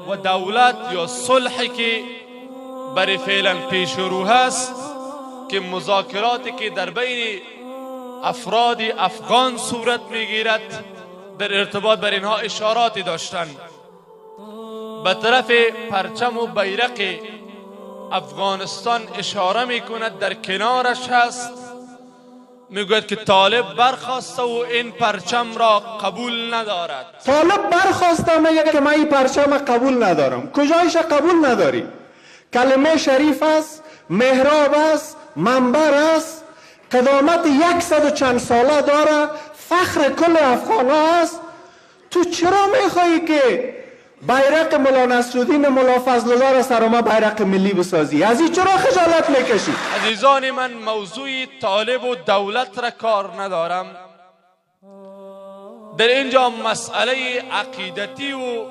و دولت یا صلحی که برای فعلا پیش رو هست که مذاکراتی که در بین افراد افغان صورت میگیرد در ارتباط بر اینها اشاراتی داشتند. به طرف پرچم و بیرق افغانستان اشاره میکند، در کنارش هست، میگوید که طالب برخواسته و این پرچم را قبول ندارد. طالب برخواسته میگه که من این پرچم قبول ندارم. کجایش قبول نداری؟ کلمه شریف است، محراب است، منبر است، قدامت 100 و چند ساله داره، فخر کل افغان ها است. تو چرا میخوایی که بیرق مولا نصرالدین مولا فضل الله را سرما بیرق ملی بسازی؟ از این چرا خجالت میکشی؟ عزیزان من، موضوع طالب و دولت را کار ندارم. در اینجا مسئله عقیدتی و